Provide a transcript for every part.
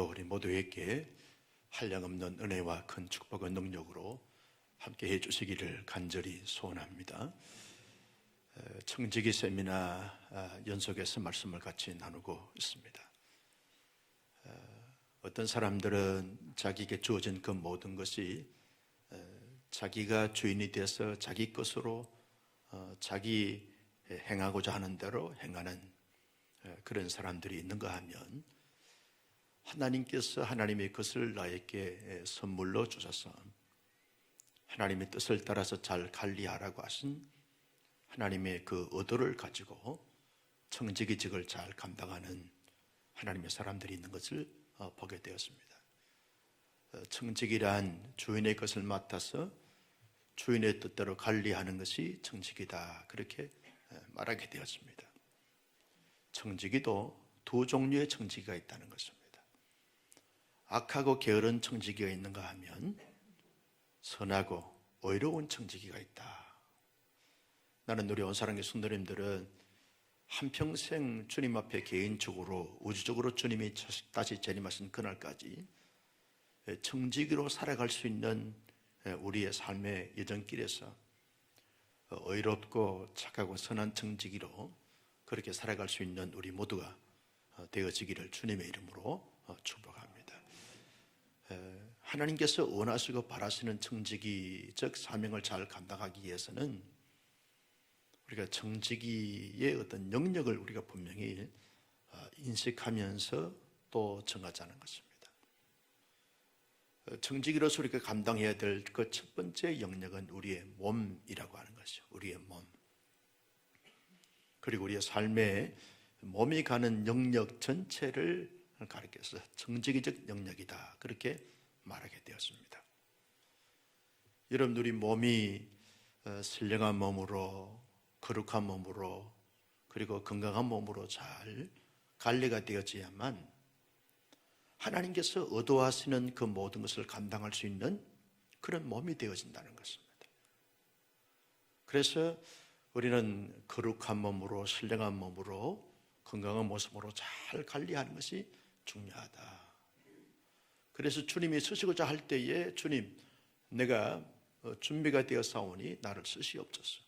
오늘도 우리 모두에게 한량없는 은혜와 큰 축복의 능력으로 함께 해주시기를 간절히 소원합니다. 청지기 세미나 연속해서 말씀을 같이 나누고 있습니다. 어떤 사람들은 자기에게 주어진 그 모든 것이 자기가 주인이 돼서 자기 것으로 자기 행하고자 하는 대로 행하는 그런 사람들이 있는가 하면, 하나님께서 하나님의 것을 나에게 선물로 주셔서 하나님의 뜻을 따라서 잘 관리하라고 하신 하나님의 그 의도를 가지고 청지기직을 잘 감당하는 하나님의 사람들이 있는 것을 보게 되었습니다. 청지기란 주인의 것을 맡아서 주인의 뜻대로 관리하는 것이 청지기다, 그렇게 말하게 되었습니다. 청지기도 두 종류의 청지기가 있다는 것입니다. 악하고 게으른 청지기가 있는가 하면 선하고 의로운 청지기가 있다. 나는 우리 온사랑의 성도님들은 한평생 주님 앞에 개인적으로 우주적으로 주님이 다시 재림하신 그날까지 청지기로 살아갈 수 있는 우리의 삶의 여정길에서 의롭고 착하고 선한 청지기로 그렇게 살아갈 수 있는 우리 모두가 되어지기를 주님의 이름으로 축복합니다. 하나님께서 원하시고 바라시는 청지기적 사명을 잘 감당하기 위해서는 우리가 청지기의 어떤 영역을 우리가 분명히 인식하면서 또 정하자는 것입니다. 청지기로서 우리가 감당해야 될 그 첫 번째 영역은 우리의 몸이라고 하는 것이죠. 우리의 몸. 그리고 우리의 삶에 몸이 가는 영역 전체를 가리켜서 청지기적 영역이다, 그렇게 말하게 되었습니다. 여러분, 우리 몸이 신령한 몸으로, 거룩한 몸으로, 그리고 건강한 몸으로 잘 관리가 되어져야만 하나님께서 의도하시는 그 모든 것을 감당할 수 있는 그런 몸이 되어진다는 것입니다. 그래서 우리는 거룩한 몸으로, 신령한 몸으로, 건강한 모습으로 잘 관리하는 것이 중요하다. 그래서 주님이 쓰시고자 할 때에, 주님, 내가 준비가 되어 싸우니 나를 쓰시옵소서.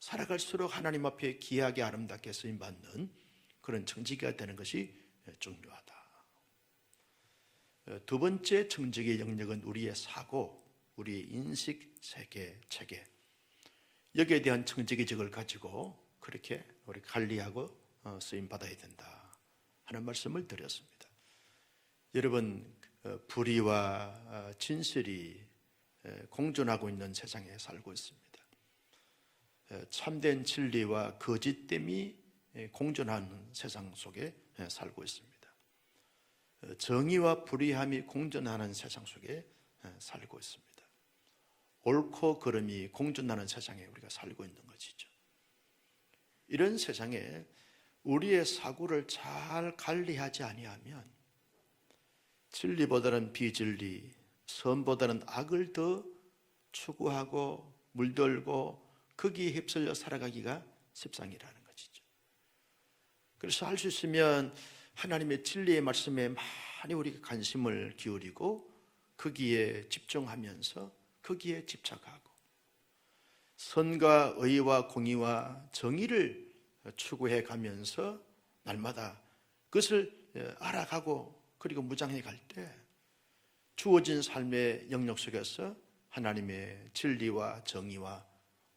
살아갈수록 하나님 앞에 귀하게 아름답게 쓰임받는 그런 청지기가 되는 것이 중요하다. 두 번째 청지기의 영역은 우리의 사고, 우리의 인식, 세계, 체계, 여기에 대한 청지기직을 가지고 그렇게 우리 관리하고 쓰임받아야 된다 하는 말씀을 드렸습니다. 여러분, 불의와 진실이 공존하고 있는 세상에 살고 있습니다. 참된 진리와 거짓됨이 공존하는 세상 속에 살고 있습니다. 정의와 불의함이 공존하는 세상 속에 살고 있습니다. 옳고 그름이 공존하는 세상에 우리가 살고 있는 것이죠. 이런 세상에 우리의 사고를 잘 관리하지 아니하면 진리보다는 비진리, 선보다는 악을 더 추구하고 물들고 거기에 휩쓸려 살아가기가 십상이라는 것이죠. 그래서 할 수 있으면 하나님의 진리의 말씀에 많이 우리가 관심을 기울이고 거기에 집중하면서 거기에 집착하고 선과 의와 공의와 정의를 추구해 가면서 날마다 그것을 알아가고 그리고 무장해 갈 때 주어진 삶의 영역 속에서 하나님의 진리와 정의와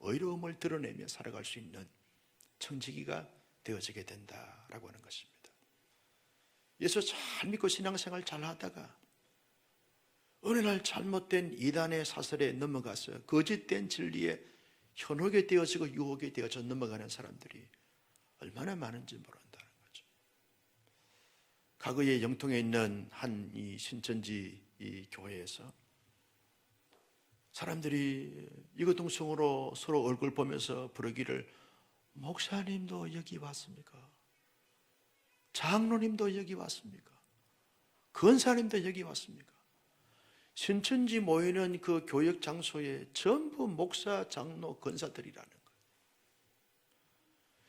의로움을 드러내며 살아갈 수 있는 청지기가 되어지게 된다라고 하는 것입니다. 예수 잘 믿고 신앙생활 잘 하다가 어느 날 잘못된 이단의 사설에 넘어가서 거짓된 진리에 현혹이 되어지고 유혹이 되어져 넘어가는 사람들이 얼마나 많은지 모른다는 거죠. 과거에 영통에 있는 한 이 신천지 이 교회에서 사람들이 이거동성으로 서로 얼굴 보면서 부르기를, 목사님도 여기 왔습니까? 장로님도 여기 왔습니까? 권사님도 여기 왔습니까? 신천지 모이는 그 교육 장소에 전부 목사, 장로, 권사들이라는 거예요.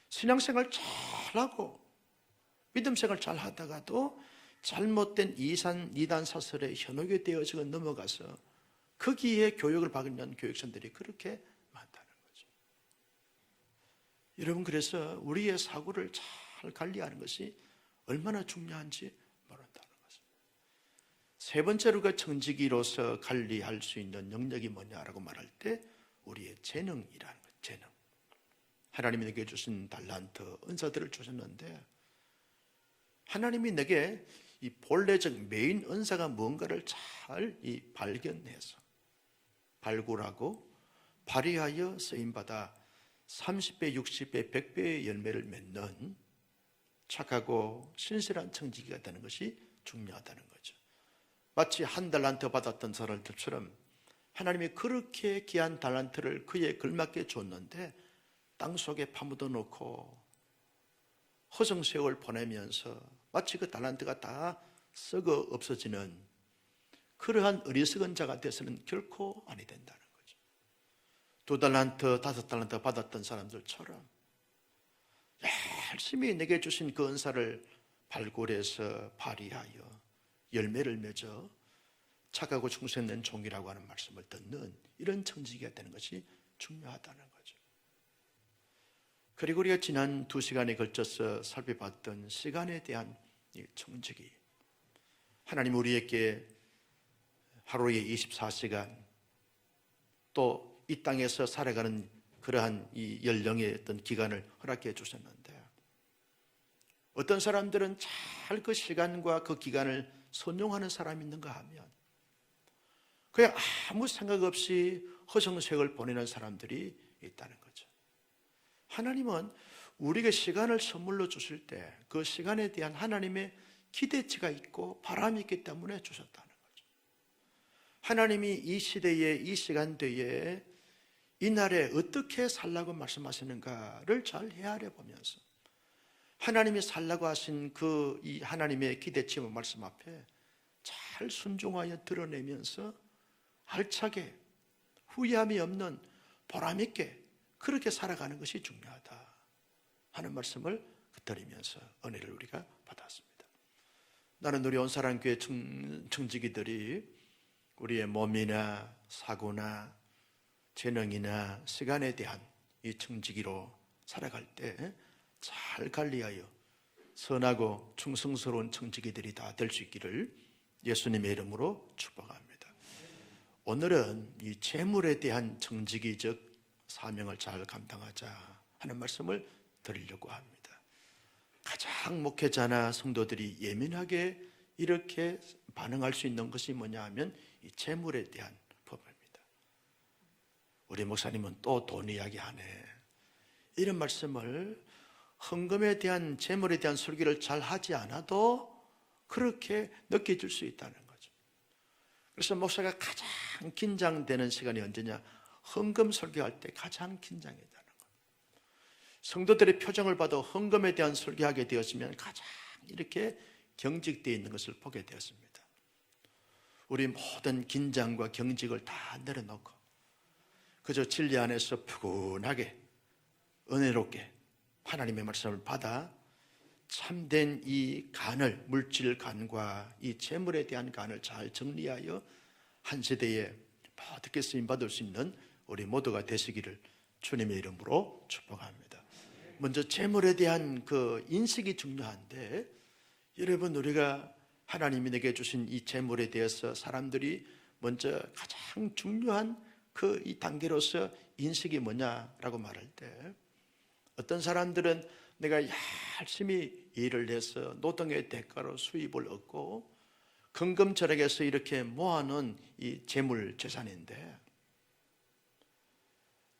신앙생활 잘하고 믿음생활 잘 하다가도 잘못된 이단 사설에 현혹이 되어지고 넘어가서 거기에 교육을 받는 교육생들이 그렇게 많다는 거죠. 여러분, 그래서 우리의 사고를 잘 관리하는 것이 얼마나 중요한지 모른다는 거죠. 세 번째로 그 청지기로서 관리할 수 있는 영역이 뭐냐라고 말할 때 우리의 재능이라는 거죠. 재능. 하나님이 내게 주신 달란트, 은사들을 주셨는데 하나님이 내게 이 본래적 메인 은사가 뭔가를 잘 발견해서 발굴하고 발휘하여 쓰임받아 30배, 60배, 100배의 열매를 맺는 착하고 신실한 청지기가 되는 것이 중요하다는 거죠. 마치 한 달란트 받았던 사람들처럼 하나님이 그렇게 귀한 달란트를 그에 걸맞게 줬는데 땅속에 파묻어 놓고 허송세월 보내면서 마치 그 달란트가 다 썩어 없어지는 그러한 어리석은 자가 돼서는 결코 아니 된다는 거죠. 2달란트, 5달란트 받았던 사람들처럼 열심히 내게 주신 그 은사를 발굴해서 발휘하여 열매를 맺어 착하고 충성된 종이라고 하는 말씀을 듣는 이런 청지기가 되는 것이 중요하다는 거죠. 그리고 우리가 지난 2시간에 걸쳐서 살펴봤던 시간에 대한 청지기, 하나님 우리에게 하루에 24시간 또 이 땅에서 살아가는 그러한 이 연령의 어떤 기간을 허락해 주셨는데 어떤 사람들은 잘 그 시간과 그 기간을 선용하는 사람이 있는가 하면 그냥 아무 생각 없이 허송세월 보내는 사람들이 있다는 거죠. 하나님은 우리에게 시간을 선물로 주실 때 그 시간에 대한 하나님의 기대치가 있고 바람이 있기 때문에 주셨다는 거죠. 하나님이 이 시대에 이 시간대에 이 날에 어떻게 살라고 말씀하시는가를 잘 헤아려 보면서 하나님이 살라고 하신 그 이 하나님의 기대치의 말씀 앞에 잘 순종하여 드러내면서 알차게 후회함이 없는 보람 있게 그렇게 살아가는 것이 중요하다 하는 말씀을 드리면서 은혜를 우리가 받았습니다. 나는 우리 온사랑교회 청지기들이 우리의 몸이나 사고나 재능이나 시간에 대한 이 청지기로 살아갈 때 잘 관리하여 선하고 충성스러운 청지기들이 다 될 수 있기를 예수님의 이름으로 축복합니다. 오늘은 이 재물에 대한 청지기적 사명을 잘 감당하자 하는 말씀을 드리려고 합니다. 가장 목회자나 성도들이 예민하게 이렇게 반응할 수 있는 것이 뭐냐 하면 이 재물에 대한 법입니다. 우리 목사님은 또 돈 이야기 하네. 이런 말씀을 헌금에 대한 재물에 대한 설교를 잘 하지 않아도 그렇게 느껴질 수 있다는 거죠. 그래서 목사가 가장 긴장되는 시간이 언제냐? 헌금 설교할 때 가장 긴장이 되는 거예요. 성도들의 표정을 봐도 헌금에 대한 설교하게 되었으면 가장 이렇게 경직되어 있는 것을 보게 되었습니다. 우리 모든 긴장과 경직을 다 내려놓고 그저 진리 안에서 푸근하게 은혜롭게 하나님의 말씀을 받아 참된 이 간을, 물질 간과 이 재물에 대한 간을 잘 정리하여 한 세대에 어떻게 쓰임받을 수 있는 우리 모두가 되시기를 주님의 이름으로 축복합니다. 먼저 재물에 대한 그 인식이 중요한데, 여러분, 우리가 하나님이 내게 주신 이 재물에 대해서 사람들이 먼저 가장 중요한 그 이 단계로서 인식이 뭐냐라고 말할 때, 어떤 사람들은 내가 열심히 일을 해서 노동의 대가로 수입을 얻고 금금절약해서 이렇게 모아놓은 이 재물 재산인데,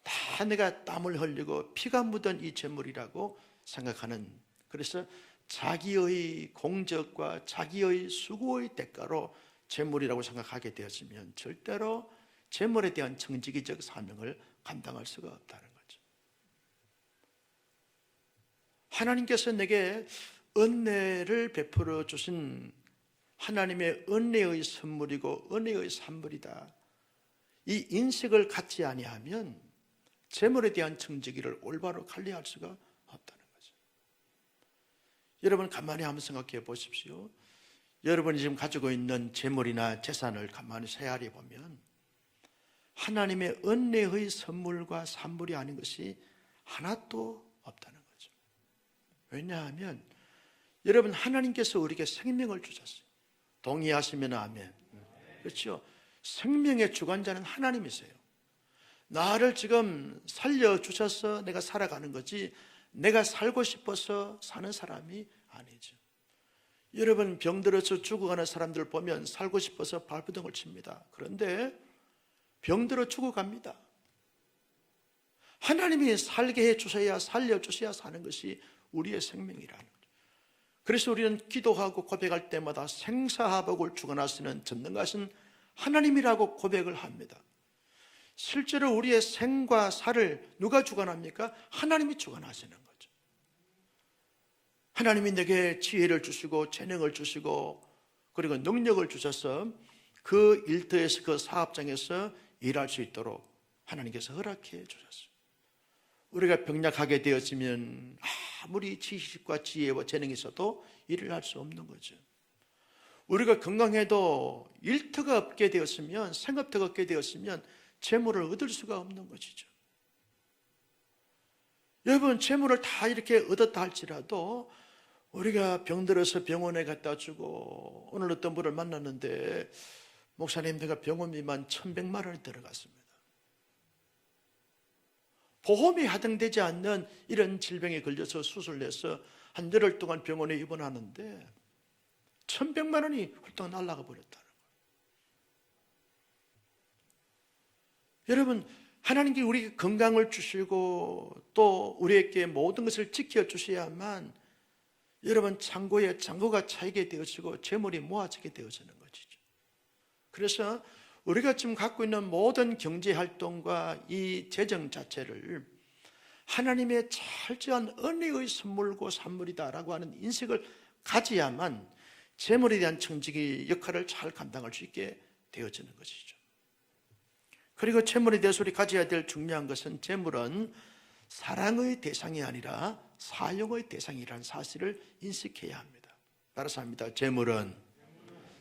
다 내가 땀을 흘리고 피가 묻은 이 재물이라고 생각하는, 그래서 자기의 공적과 자기의 수고의 대가로 재물이라고 생각하게 되었으면 절대로 재물에 대한 청지기적 사명을 감당할 수가 없다는 거죠. 하나님께서 내게 은혜를 베풀어 주신 하나님의 은혜의 선물이고 은혜의 산물이다, 이 인식을 갖지 아니하면 재물에 대한 청지기를 올바로 관리할 수가 없다는 거죠. 여러분, 가만히 한번 생각해 보십시오. 여러분이 지금 가지고 있는 재물이나 재산을 가만히 헤아려 보면 하나님의 은혜의 선물과 산물이 아닌 것이 하나도 없다는 거죠. 왜냐하면 여러분, 하나님께서 우리에게 생명을 주셨어요. 동의하시면 아멘. 그렇죠? 생명의 주관자는 하나님이세요. 나를 지금 살려주셔서 내가 살아가는 거지 내가 살고 싶어서 사는 사람이 아니죠. 여러분, 병들어서 죽어가는 사람들 보면 살고 싶어서 발버둥을 칩니다. 그런데 병들어 죽어갑니다. 하나님이 살게 해주셔야, 살려주셔야 사는 것이 우리의 생명이라는 거죠. 그래서 우리는 기도하고 고백할 때마다 생사화복을 주관하시는 전능하신 하나님이라고 고백을 합니다. 실제로 우리의 생과 사를 누가 주관합니까? 하나님이 주관하시는 거죠. 하나님이 내게 지혜를 주시고 재능을 주시고 그리고 능력을 주셔서 그 일터에서, 그 사업장에서 일할 수 있도록 하나님께서 허락해 주셨어요. 우리가 병약하게 되었으면 아무리 지식과 지혜와 재능이 있어도 일을 할 수 없는 거죠. 우리가 건강해도 일터가 없게 되었으면, 생업터가 없게 되었으면 재물을 얻을 수가 없는 것이죠. 여러분, 재물을 다 이렇게 얻었다 할지라도 우리가 병들어서 병원에 갖다 주고, 오늘 어떤 분을 만났는데 목사님, 내가 병원비만 1,100만 원이 들어갔습니다. 보험이 하등되지 않는 이런 질병에 걸려서 수술해서 한 열흘 동안 병원에 입원하는데 1,100만 원이 훌쩍 날아가 버렸다는 거예요. 여러분, 하나님께 우리에게 건강을 주시고 또 우리에게 모든 것을 지켜주셔야만 여러분 창고에 창고가 차이게 되어지고 재물이 모아지게 되어지는 것이죠. 그래서 우리가 지금 갖고 있는 모든 경제활동과 이 재정 자체를 하나님의 철저한 은혜의 선물고 산물이다라고 하는 인식을 가져야만 재물에 대한 청지기 역할을 잘 감당할 수 있게 되어지는 것이죠. 그리고 재물에 대해서 우리 가져야 될 중요한 것은, 재물은 사랑의 대상이 아니라 사용의 대상이라는 사실을 인식해야 합니다. 따라서 합니다. 재물은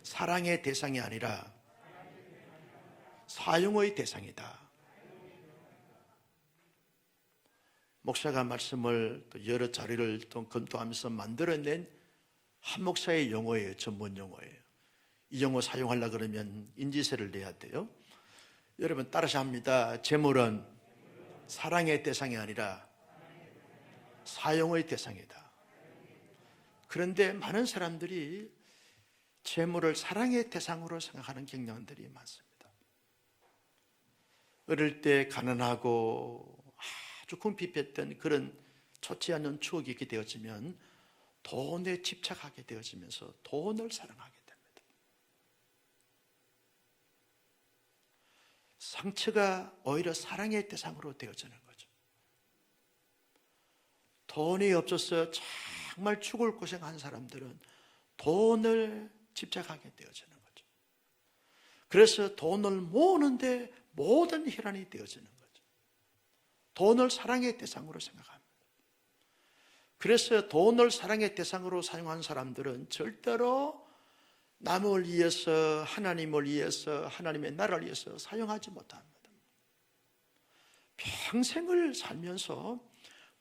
사랑의 대상이 아니라 사용의 대상이다. 목사가 말씀을 또 여러 자료를 또 검토하면서 만들어낸 한 목사의 용어예요. 전문 용어예요. 이 용어 사용하려고 그러면 인지세를 내야 돼요. 여러분 따라서 합니다. 재물은 사랑의 대상이 아니라 사용의 대상이다. 그런데 많은 사람들이 재물을 사랑의 대상으로 생각하는 경향들이 많습니다. 어릴 때 가난하고 아주 궁핍했던 그런 좋지 않은 추억이 있게 되어지면 돈에 집착하게 되어지면서 돈을 사랑하게 됩니다. 상처가 오히려 사랑의 대상으로 되어지는 거죠. 돈이 없어서 정말 죽을 고생한 사람들은 돈을 집착하게 되어지는 거죠. 그래서 돈을 모으는데 모든 혈안이 되어지는 거죠. 돈을 사랑의 대상으로 생각합니다. 그래서 돈을 사랑의 대상으로 사용한 사람들은 절대로 남을 위해서, 하나님을 위해서, 하나님의 나라를 위해서 사용하지 못합니다. 평생을 살면서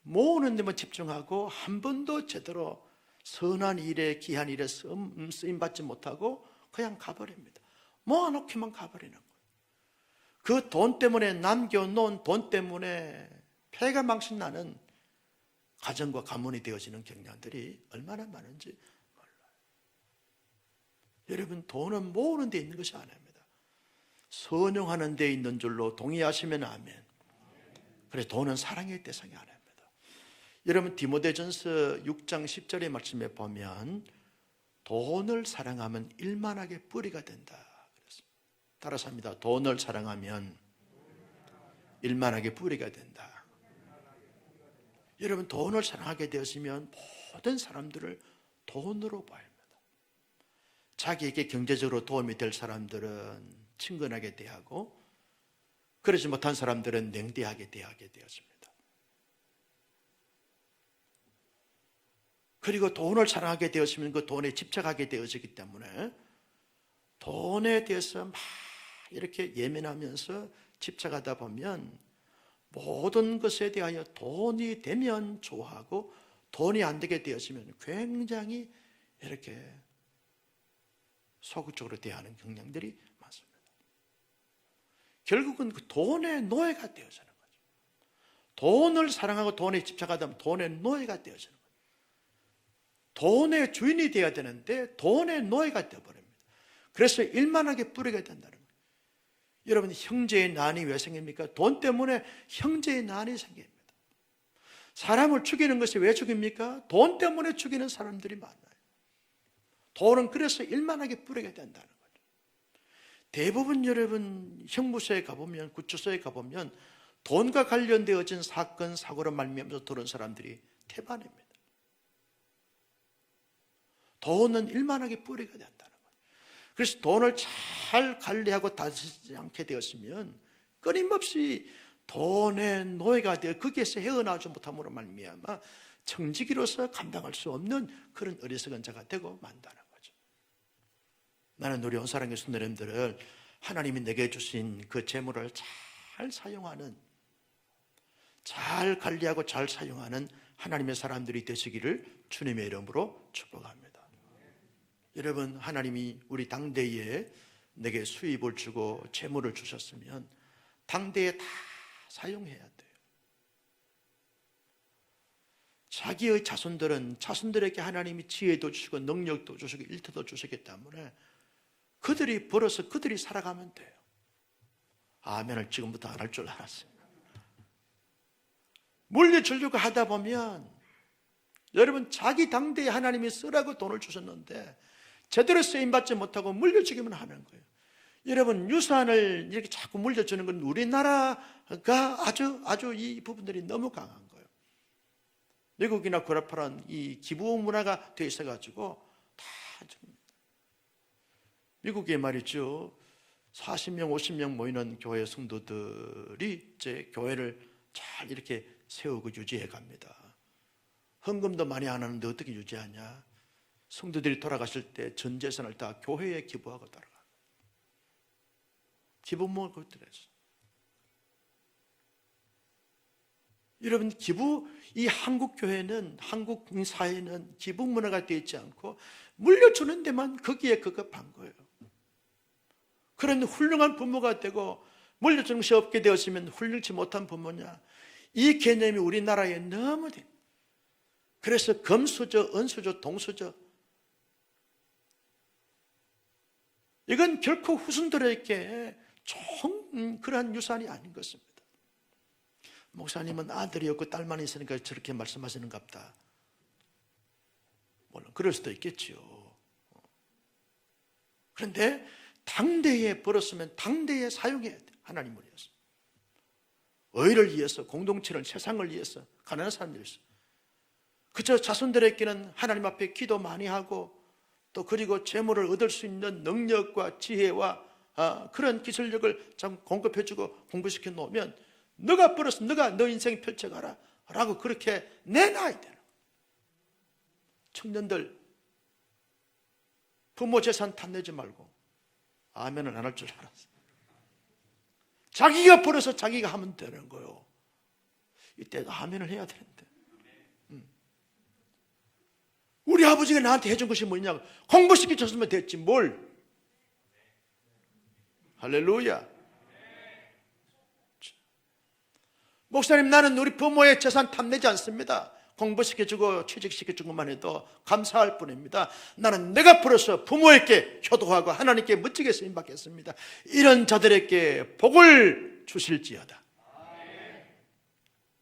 모으는 데만 집중하고 한 번도 제대로 선한 일에, 귀한 일에 쓰임받지 못하고 그냥 가버립니다. 모아놓기만 가버리는 거예요. 그 돈 때문에, 남겨놓은 돈 때문에 폐가 망신나는 가정과 가문이 되어지는 경향들이 얼마나 많은지 몰라요. 여러분, 돈은 모으는 데 있는 것이 아닙니다. 선용하는 데 있는 줄로 동의하시면 아멘. 그래서 돈은 사랑의 대상이 아닙니다. 여러분, 디모데전서 6장 10절의 말씀에 보면 돈을 사랑하면 일만하게 뿌리가 된다. 따라서 합니다. 돈을 사랑하면 일만하게 뿌리가 된다. 여러분, 돈을 사랑하게 되었으면 모든 사람들을 돈으로 봐야 합니다. 자기에게 경제적으로 도움이 될 사람들은 친근하게 대하고, 그러지 못한 사람들은 냉대하게 대하게 되었습니다. 그리고 돈을 사랑하게 되었으면 그 돈에 집착하게 되어지기 때문에 돈에 대해서 막 이렇게 예민하면서 집착하다 보면 모든 것에 대하여 돈이 되면 좋아하고 돈이 안 되게 되었으면 굉장히 이렇게 소극적으로 대하는 경향들이 많습니다. 결국은 그 돈의 노예가 되어지는 거죠. 돈을 사랑하고 돈에 집착하다 보면 돈의 노예가 되어지는 거죠. 돈의 주인이 되어야 되는데 돈의 노예가 되어버립니다. 그래서 일만하게 뿌리게 된다는 거예요. 여러분, 형제의 난이 왜 생깁니까? 돈 때문에 형제의 난이 생깁니다. 사람을 죽이는 것이 왜 죽입니까? 돈 때문에 죽이는 사람들이 많아요. 돈은 그래서 일만하게 뿌리게 된다는 거죠. 대부분 여러분 형무소에 가보면, 구치소에 가보면 돈과 관련되어진 사건, 사고로 말미암아서 들어온 사람들이 태반입니다. 돈은 일만하게 뿌리가 된다는 거예요. 그래서 돈을 잘 관리하고 다스리지 않게 되었으면 끊임없이 돈의 노예가 되어 거기에서 헤어나오지 못함으로 말미암아 청지기로서 감당할 수 없는 그런 어리석은 자가 되고 만다는 거죠. 나는 우리 온사랑의 성도님들을 하나님이 내게 주신 그 재물을 잘 사용하는, 잘 관리하고 잘 사용하는 하나님의 사람들이 되시기를 주님의 이름으로 축복합니다. 여러분, 하나님이 우리 당대에 내게 수입을 주고 재물을 주셨으면 당대에 다 사용해야 돼요. 자기의 자손들은 자손들에게 하나님이 지혜도 주시고 능력도 주시고 일터도 주시기 때문에 그들이 벌어서 그들이 살아가면 돼요. 아멘을 지금부터 안 할 줄 알았어요. 물려주려고 하다 보면 여러분, 자기 당대에 하나님이 쓰라고 돈을 주셨는데 제대로 쓰임받지 못하고 물려주기만 하는 거예요. 여러분, 유산을 이렇게 자꾸 물려주는 건 우리나라가 아주 이 부분들이 너무 강한 거예요. 미국이나 구라파란 이 기부 문화가 돼 있어가지고 다 줍니다. 미국에 말이죠, 40명, 50명 모이는 교회 성도들이 이제 교회를 잘 이렇게 세우고 유지해 갑니다. 헌금도 많이 안 하는데 어떻게 유지하냐? 성도들이 돌아가실 때 전 재산을 다 교회에 기부하고 돌아가. 기부 모을 것들이 있어요. 여러분, 기부, 이 한국 교회는, 한국 사회는 기부 문화가 되어 있지 않고 물려주는 데만 거기에 급급한 거예요. 그런데 훌륭한 부모가 되고 물려주는 것이 없게 되었으면 훌륭치 못한 부모냐? 이 개념이 우리나라에 너무 돼. 그래서 금수저, 은수저, 동수저, 이건 결코 후손들에게 좋은 그러한 유산이 아닌 것입니다. 목사님은 아들이 없고 딸만 있으니까 저렇게 말씀하시는갑다. 물론 그럴 수도 있겠지요. 그런데 당대에 벌었으면 당대에 사용해야 돼요. 하나님을 위해서, 의를 위해서, 공동체를, 세상을 위해서, 가난한 사람들을 위해서. 그저 자손들에게는 하나님 앞에 기도 많이 하고 또 그리고 재물을 얻을 수 있는 능력과 지혜와 그런 기술력을 참 공급해주고 공부시켜 놓으면 너가 벌어서 너가 너 인생 펼쳐가라 라고 그렇게 내놔야 되는 거예요. 청년들, 부모 재산 탐내지 말고 아멘은 안 할 줄 알았어요. 자기가 벌어서 자기가 하면 되는 거예요. 이때 아멘을 해야 되는데. 우리 아버지가 나한테 해준 것이 뭐냐고, 공부시켜줬으면 됐지 뭘. 할렐루야. 목사님, 나는 우리 부모의 재산 탐내지 않습니다. 공부시켜주고 취직시켜준 것만 해도 감사할 뿐입니다. 나는 내가 벌어서 부모에게 효도하고 하나님께 멋지게 쓰임받겠습니다. 이런 자들에게 복을 주실지어다.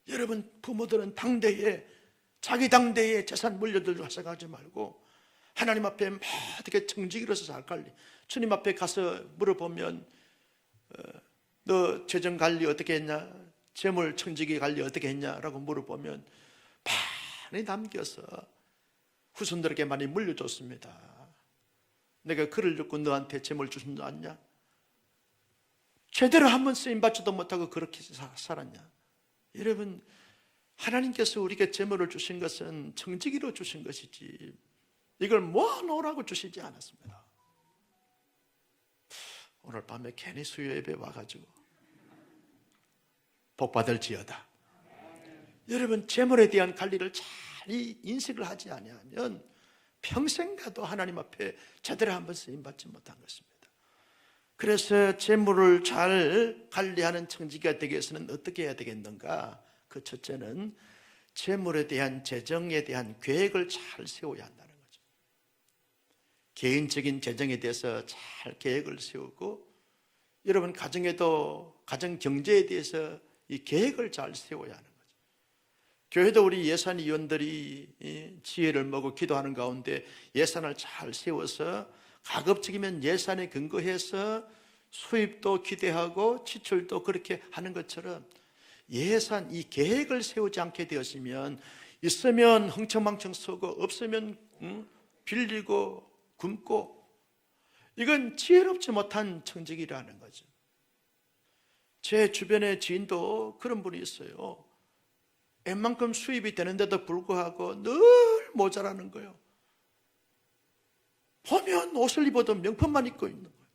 여러분, 부모들은 당대에 자기 당대에 재산 물려들고 생각하지 말고 하나님 앞에 어떻게 청지기로서 잘 관리. 주님 앞에 가서 물어보면 너 재정 관리 어떻게 했냐? 재물 청지기 관리 어떻게 했냐라고 물어보면 많이 남겨서 후손들에게 많이 물려줬습니다. 내가 글을 읽고 너한테 재물 주신 줄 아냐? 제대로 한번 쓰임받지도 못하고 그렇게 살았냐? 여러분, 하나님께서 우리에게 재물을 주신 것은 청지기로 주신 것이지 이걸 모아놓으라고 주시지 않았습니다. 오늘 밤에 괜히 수요 예배 와가지고 복 받을지어다. 여러분, 재물에 대한 관리를 잘 인식을 하지 아니하면 평생 가도 하나님 앞에 제대로 한번 쓰임받지 못한 것입니다. 그래서 재물을 잘 관리하는 청지기가 되기 위해서는 어떻게 해야 되겠는가? 그 첫째는 재물에 대한 재정에 대한 계획을 잘 세워야 한다는 거죠. 개인적인 재정에 대해서 잘 계획을 세우고, 여러분 가정에도 가정 경제에 대해서 이 계획을 잘 세워야 하는 거죠. 교회도 우리 예산위원들이 지혜를 모고 기도하는 가운데 예산을 잘 세워서 가급적이면 예산에 근거해서 수입도 기대하고 지출도 그렇게 하는 것처럼 예산, 이 계획을 세우지 않게 되었으면 있으면 흥청망청 쓰고 없으면 빌리고 굶고, 이건 지혜롭지 못한 청지기라는 거죠. 제 주변의 지인도 그런 분이 있어요. 웬만큼 수입이 되는데도 불구하고 늘 모자라는 거예요. 보면 옷을 입어도 명품만 입고 있는 거예요.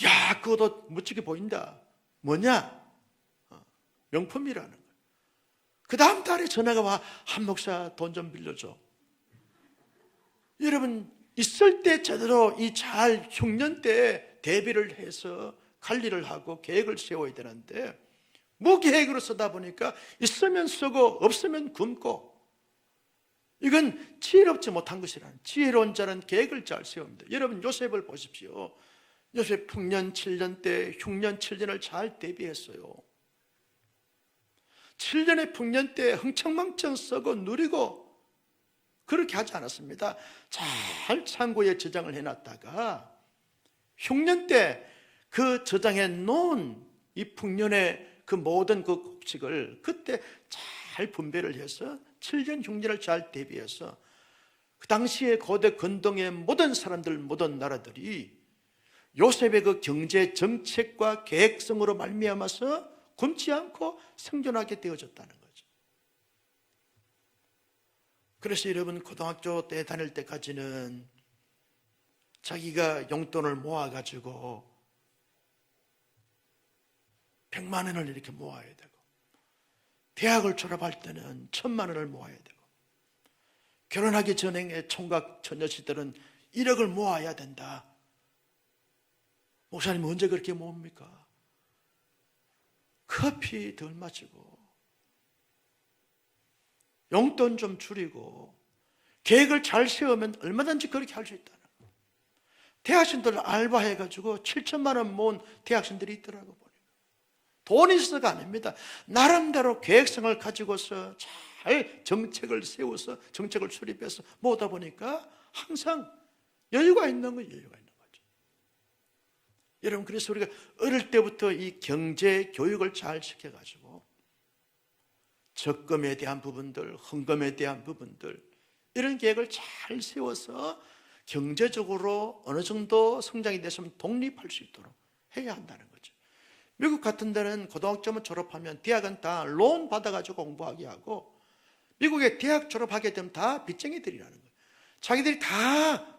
야, 그것도 멋지게 보인다. 뭐냐? 명품이라는 거예요. 그 다음 달에 전화가 와, 한 목사 돈 좀 빌려줘. 여러분, 있을 때 제대로 이 잘 흉년 때 대비를 해서 관리를 하고 계획을 세워야 되는데 무계획으로 쓰다 보니까 있으면 쓰고 없으면 굶고, 이건 지혜롭지 못한 것이라는, 지혜로운 자는 계획을 잘 세웁니다. 여러분, 요셉을 보십시오. 요셉 풍년 7년 때 흉년 7년을 잘 대비했어요. 7년의 풍년 때 흥청망청 쓰고 누리고 그렇게 하지 않았습니다. 잘 창고에 저장을 해놨다가 흉년 때 그 저장해 놓은 이 풍년의 그 모든 그 곡식을 그때 잘 분배를 해서 7년 흉년을 잘 대비해서 그 당시에 고대 근동의 모든 사람들, 모든 나라들이 요셉의 그 경제 정책과 계획성으로 말미암아서 굶지 않고 생존하게 되어졌다는 거죠. 그래서 여러분, 고등학교 때 다닐 때까지는 자기가 용돈을 모아가지고 100만 원을 이렇게 모아야 되고, 대학을 졸업할 때는 1000만 원을 모아야 되고, 결혼하기 전에 총각 처녀시들은 1억을 모아야 된다. 목사님 언제 그렇게 모읍니까? 커피 덜 마시고 용돈 좀 줄이고 계획을 잘 세우면 얼마든지 그렇게 할 수 있다는 거예요. 대학생들 알바해가지고 7천만 원 모은 대학생들이 있더라고. 보니까 돈이 있어서가 아닙니다. 나름대로 계획성을 가지고서 잘 정책을 세워서 정책을 수립해서 모으다 보니까 항상 여유가 있는 거예요. 여유가 있는 거죠. 여러분, 그래서 우리가 어릴 때부터 이 경제 교육을 잘 시켜가지고 적금에 대한 부분들, 헌금에 대한 부분들, 이런 계획을 잘 세워서 경제적으로 어느 정도 성장이 됐으면 독립할 수 있도록 해야 한다는 거죠. 미국 같은 데는 고등학교만 졸업하면 대학은 다 론 받아가지고 공부하게 하고, 미국에 대학 졸업하게 되면 다 빚쟁이들이라는 거예요. 자기들이 다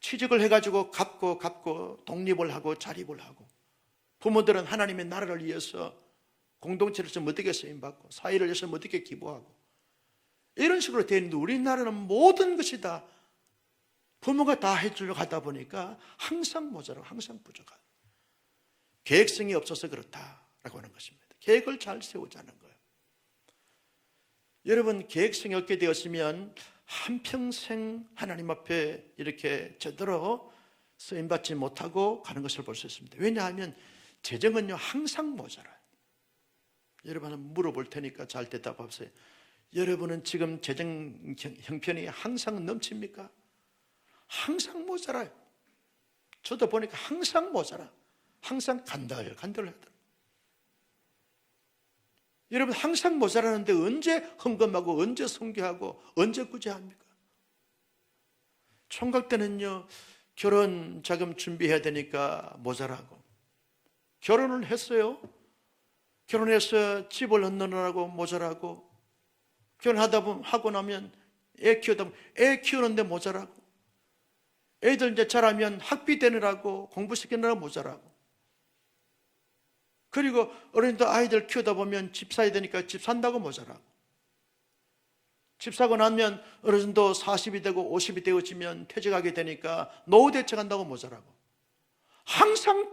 취직을 해가지고 갚고 독립을 하고 자립을 하고, 부모들은 하나님의 나라를 위해서 공동체를 좀 어떻게 쓰임받고 사회를 위해서 어떻게 기부하고, 이런 식으로 되어 있는데 우리나라는 모든 것이 다 부모가 다 해주려고 하다 보니까 항상 모자라고 항상 부족하고, 계획성이 없어서 그렇다라고 하는 것입니다. 계획을 잘 세우자는 거예요. 여러분, 계획성이 없게 되었으면 한평생 하나님 앞에 이렇게 제대로 쓰임받지 못하고 가는 것을 볼 수 있습니다. 왜냐하면 재정은요 항상 모자라요. 여러분, 물어볼 테니까 잘 대답하세요. 여러분은 지금 재정 형편이 항상 넘칩니까? 항상 모자라요. 저도 보니까 항상 모자라. 항상 간들간들하더라고요. 여러분, 항상 모자라는데 언제 헌금하고 언제 선교하고 언제 구제합니까? 총각 때는요 결혼 자금 준비해야 되니까 모자라고 결혼을 했어요. 결혼해서 집을 얻느라고 모자라고, 하고 나면 애 키우는데 모자라고, 애들 이제 자라면 학비 되느라고 공부시키느라 모자라고, 그리고 어른도 아이들 키우다 보면 집 사야 되니까 집 산다고 모자라고, 집 사고 나면 어른도 40이 되고 50이 되어지면 퇴직하게 되니까 노후 대책한다고 모자라고, 항상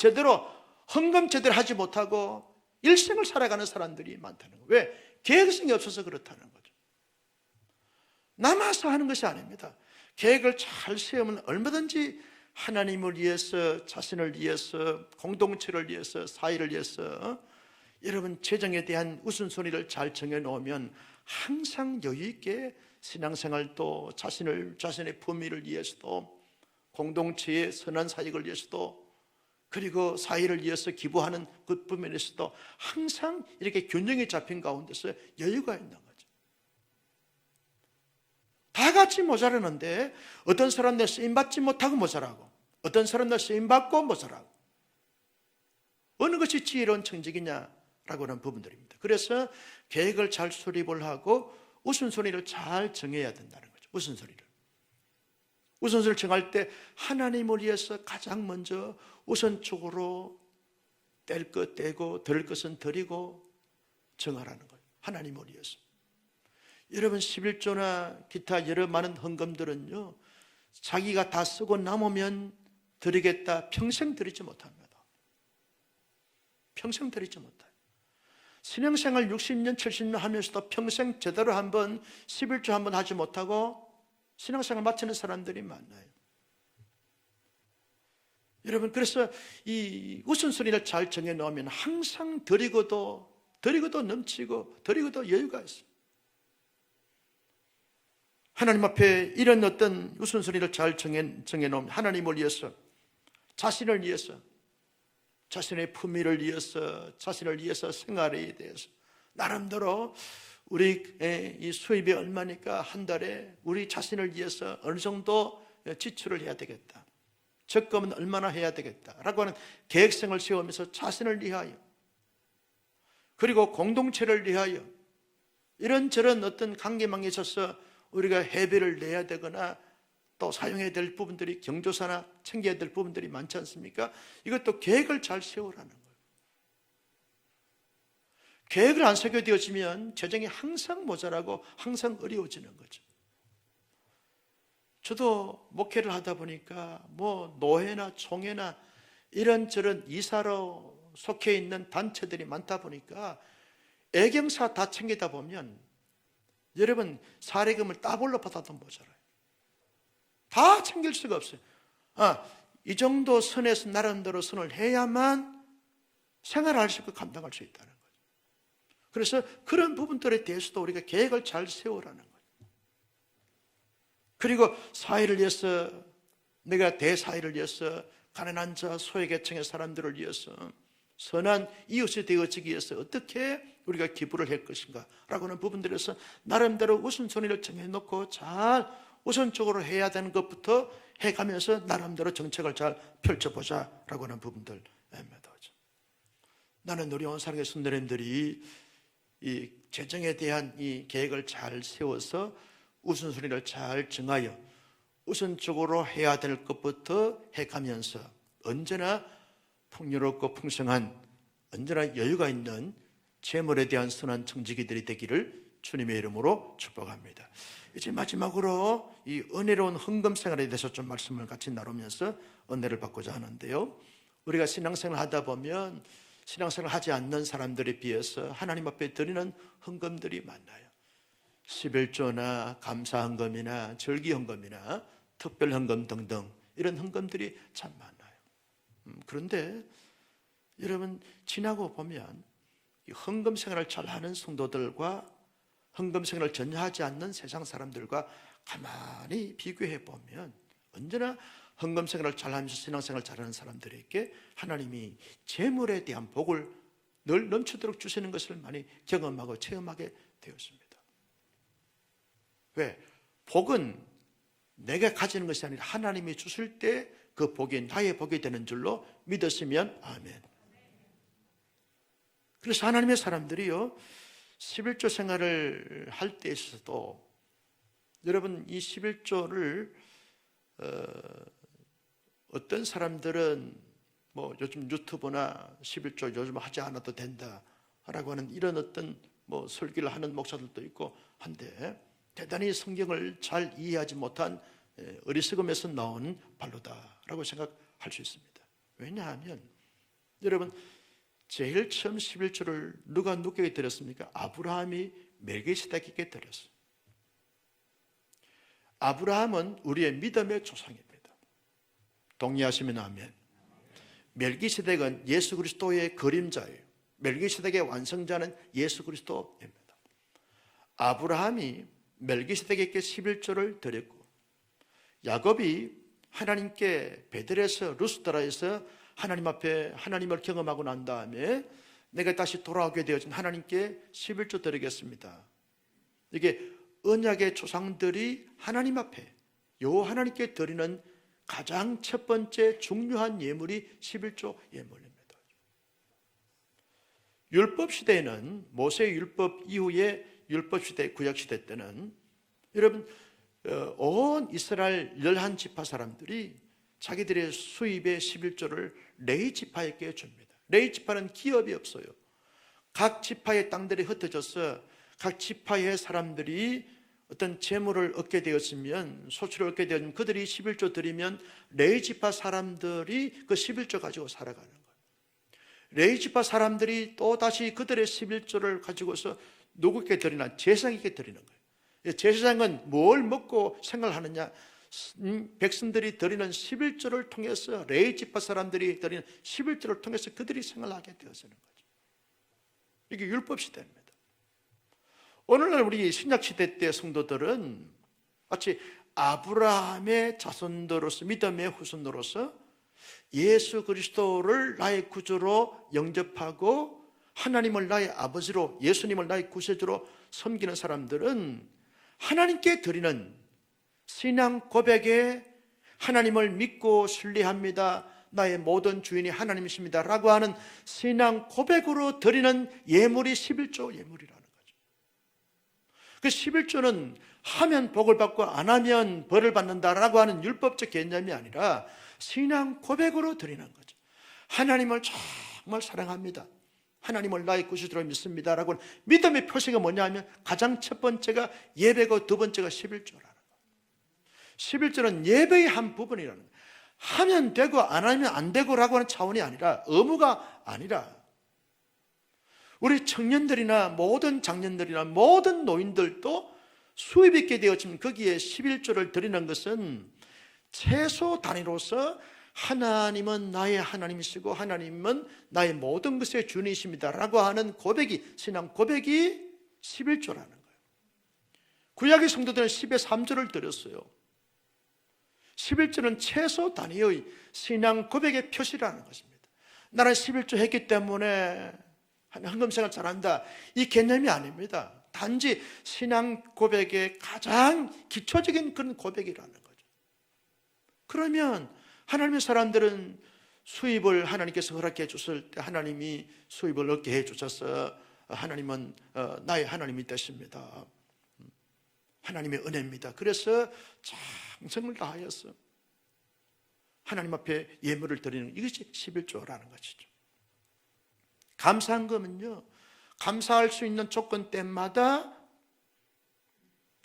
헌금 제대로 하지 못하고 일생을 살아가는 사람들이 많다는 거예요. 왜? 계획성이 없어서 그렇다는 거죠. 남아서 하는 것이 아닙니다. 계획을 잘 세우면 얼마든지 하나님을 위해서, 자신을 위해서, 공동체를 위해서, 사회를 위해서, 여러분 재정에 대한 우선순위를 잘 정해놓으면 항상 여유 있게 신앙생활도, 자신의 품위를 위해서도, 공동체의 선한 사역을 위해서도, 그리고 사회를 위해서 기부하는 그 부분에서도 항상 이렇게 균형이 잡힌 가운데서 여유가 있는 거죠. 다 같이 모자라는데 어떤 사람들 쓰임받지 못하고 모자라고, 어떤 사람들 쓰임받고 모자라고, 어느 것이 지혜로운 청직이냐라고 하는 부분들입니다. 그래서 계획을 잘 수립을 하고 우선순위를 잘 정해야 된다는 거죠. 우선순위를 정할 때 하나님을 위해서 가장 먼저 우선적으로 뗄 것 떼고 드릴 것은 드리고 정하라는 거예요. 하나님을 위해서. 여러분 11조나 기타 여러 많은 헌금들은요, 자기가 다 쓰고 남으면 드리겠다, 평생 드리지 못합니다. 평생 드리지 못해요. 신앙생활 60년 70년 하면서도 평생 제대로 한번 11조 한번 하지 못하고 신앙생활 마치는 사람들이 많아요. 여러분, 그래서 이 우선순위를 잘 정해 놓으면 항상 드리고도 넘치고 드리고도 여유가 있어요. 하나님 앞에 이런 어떤 우선순위를 잘 정해 놓으면 하나님을 위해서, 자신을 위해서, 자신의 품위를 위해서, 자신을 위해서, 생활에 대해서 나름대로 우리 이 수입이 얼마니까 한 달에 우리 자신을 위해서 어느 정도 지출을 해야 되겠다, 적금은 얼마나 해야 되겠다라고 하는 계획성을 세우면서 자신을 위하여, 그리고 공동체를 위하여, 이런저런 어떤 관계망에 있어서 우리가 해배를 내야 되거나 또 사용해야 될 부분들이, 경조사나 챙겨야 될 부분들이 많지 않습니까? 이것도 계획을 잘 세우라는 거예요. 계획을 안 세우게 되어지면 재정이 항상 모자라고 항상 어려워지는 거죠. 저도 목회를 하다 보니까 노회나 총회나 이런저런 이사로 속해 있는 단체들이 많다 보니까 애경사 다 챙기다 보면 여러분 사례금을 따블로 받아도 모자라요. 다 챙길 수가 없어요. 이 정도 선에서 나름대로 선을 해야만 생활할 수 있고 감당할 수 있다는 거죠. 그래서 그런 부분들에 대해서도 우리가 계획을 잘 세우라는 거예요. 그리고 사회를 위해서, 내가 대사회를 위해서, 가난한 자, 소외계층의 사람들을 위해서, 선한 이웃이 되어지기 위해서 어떻게 우리가 기부를 할 것인가 라고 하는 부분들에서 나름대로 우선순위를 정해놓고 잘 우선적으로 해야 되는 것부터 해가면서 나름대로 정책을 잘 펼쳐보자 라고 하는 부분들. 나는 우리 온사랑의 성도님들이 이 재정에 대한 이 계획을 잘 세워서 우선순위를 잘 정하여 우선적으로 해야 될 것부터 해가면서 언제나 풍요롭고 풍성한, 언제나 여유가 있는 재물에 대한 선한 청지기들이 되기를 주님의 이름으로 축복합니다. 이제 마지막으로 이 은혜로운 헌금 생활에 대해서 좀 말씀을 같이 나누면서 은혜를 받고자 하는데요, 우리가 신앙생활 하다 보면 신앙생활 하지 않는 사람들에 비해서 하나님 앞에 드리는 헌금들이 많아요. 11조나 감사헌금이나 절기헌금이나 특별헌금 등등 이런 헌금들이 참 많아요. 그런데 여러분 지나고 보면 이 헌금 생활을 잘하는 성도들과 헌금 생활을 전혀 하지 않는 세상 사람들과 가만히 비교해 보면 언제나 헌금 생활을 잘하면서 신앙생활을 잘하는 사람들에게 하나님이 재물에 대한 복을 늘 넘치도록 주시는 것을 많이 경험하고 체험하게 되었습니다. 왜? 복은 내가 가지는 것이 아니라 하나님이 주실 때 그 복이 나의 복이 되는 줄로 믿으시면 아멘. 그래서 하나님의 사람들이요, 11조 생활을 할 때 있어서도 여러분 이 11조를 어떤 사람들은 뭐 요즘 유튜브나 11조 요즘 하지 않아도 된다라고 하는 이런 어떤 뭐 설교를 하는 목사들도 있고 한데, 대단히 성경을 잘 이해하지 못한 어리석음에서 나온 발로다라고 생각할 수 있습니다. 왜냐하면 여러분, 제일 처음 11조를 누가 누구에게 드렸습니까? 아브라함이 멜기세덱에게 드렸어요. 아브라함은 우리의 믿음의 조상입니다. 동의하시면 아멘. 멜기세덱은 예수 그리스도의 그림자예요. 멜기세덱의 완성자는 예수 그리스도입니다. 아브라함이 멜기세덱에게 11조를 드렸고, 야곱이 하나님께 베델에서 루스드라에서 하나님 앞에 하나님을 경험하고 난 다음에 내가 다시 돌아오게 되어진 하나님께 11조 드리겠습니다. 이게 언약의 조상들이 하나님 앞에 하나님께 드리는 가장 첫 번째 중요한 예물이 11조 예물입니다. 율법 시대에는, 모세의 율법 이후에 율법 시대, 구약 시대 때는 여러분 온 이스라엘 11지파 사람들이 자기들의 수입의 11조를 레위 지파에게 줍니다. 레위 지파는 기업이 없어요. 각 지파의 땅들이 흩어져서 각 지파의 사람들이 어떤 재물을 얻게 되었으면, 소출을 얻게 되었으면 그들이 11조 드리면 레위 지파 사람들이 그 11조 가지고 살아가는 거예요. 레위 지파 사람들이 또 다시 그들의 11조를 가지고서 누구께 드리나? 제사장에게 드리는 거예요. 제사장은 뭘 먹고 생활하느냐? 백성들이 드리는 11조를 통해서, 레위 지파 사람들이 드리는 11조를 통해서 그들이 생활하게 되어지는 거죠. 이게 율법 시대입니다. 오늘날 우리 신약시대 때 성도들은 마치 아브라함의 자손들로서, 믿음의 후손으로서 예수 그리스도를 나의 구주로 영접하고 하나님을 나의 아버지로, 예수님을 나의 구세주로 섬기는 사람들은 하나님께 드리는 신앙 고백에 하나님을 믿고 신뢰합니다, 나의 모든 주인이 하나님이십니다 라고 하는 신앙 고백으로 드리는 예물이 11조 예물이라는 거죠. 그 11조는 하면 복을 받고 안 하면 벌을 받는다라고 하는 율법적 개념이 아니라 신앙 고백으로 드리는 거죠. 하나님을 정말 사랑합니다, 하나님을 나의 구주로 믿습니다 라고 하는 믿음의 표시가 뭐냐 하면 가장 첫 번째가 예배고 두 번째가 11조라는 거예요. 11조는 예배의 한 부분이라는 거예요. 하면 되고 안 하면 안 되고라고 하는 차원이 아니라, 의무가 아니라, 우리 청년들이나 모든 장년들이나 모든 노인들도 수입 있게 되어지면 거기에 11조를 드리는 것은 최소 단위로서 하나님은 나의 하나님이시고 하나님은 나의 모든 것의 주님이십니다 라고 하는 고백이, 신앙 고백이 11조라는 거예요. 구약의 성도들은 10의 3조를 드렸어요. 11조는 최소 단위의 신앙 고백의 표시라는 것입니다. 나는 11조 했기 때문에 헌금생활 잘한다, 이 개념이 아닙니다. 단지 신앙 고백의 가장 기초적인 그런 고백이라는 거죠. 그러면 하나님의 사람들은 수입을 하나님께서 허락해 줬을 때 하나님이 수입을 얻게 해 주셔서 하나님은 나의 하나님이 되십니다, 하나님의 은혜입니다. 그래서 정성을 다하여서 하나님 앞에 예물을 드리는, 이것이 11조라는 것이죠. 감사한금은요, 감사할 수 있는 조건 때마다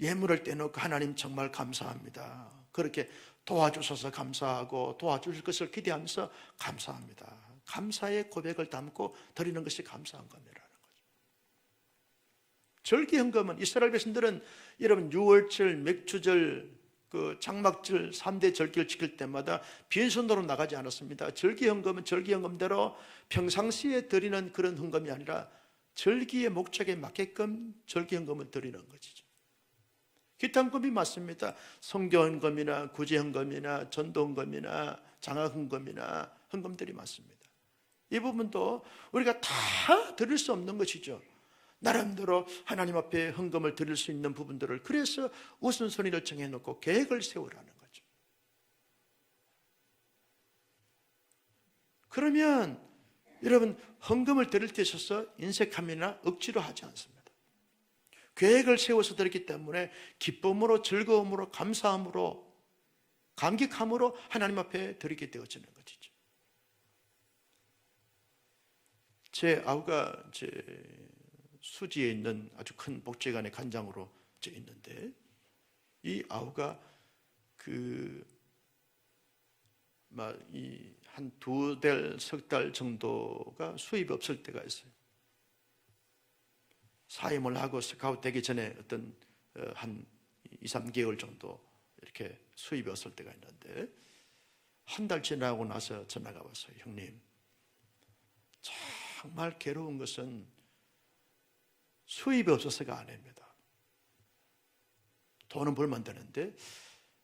예물을 떼놓고 하나님 정말 감사합니다, 그렇게 도와주셔서 감사하고 도와주실 것을 기대하면서 감사합니다, 감사의 고백을 담고 드리는 것이 감사한 금이라는 거죠. 절기헌금은 이스라엘 백성들은 여러분 유월절, 맥주절, 그 장막절 3대 절기를 지킬 때마다 빈손으로 나가지 않았습니다. 절기헌금은 절기헌금대로 평상시에 드리는 그런 헌금이 아니라 절기의 목적에 맞게끔 절기헌금을 드리는 것이죠. 기타 헌금이 맞습니다. 성교헌금이나 구제헌금이나 전도헌금이나 장학헌금이나 헌금들이 맞습니다. 이 부분도 우리가 다 드릴 수 없는 것이죠. 나름대로 하나님 앞에 헌금을 드릴 수 있는 부분들을, 그래서 우선순위를 정해놓고 계획을 세우라는 거죠. 그러면 여러분, 헌금을 드릴 때 있어서 인색함이나 억지로 하지 않습니다. 계획을 세워서 드렸기 때문에 기쁨으로, 즐거움으로, 감사함으로, 감격함으로 하나님 앞에 드리게 되어지는 것이죠. 제 아우가 제 수지에 있는 아주 큰 복지관의 관장으로 있는데, 이 아우가 한 2달, 3달 정도가 수입이 없을 때가 있어요. 사임을 하고 스카우트 되기 전에 어떤 한 2, 3개월 정도 이렇게 수입이 없을 때가 있는데, 한 달 지나고 나서 전화가 왔어요. 형님, 정말 괴로운 것은 수입이 없어서가 아닙니다. 돈은 벌면 되는데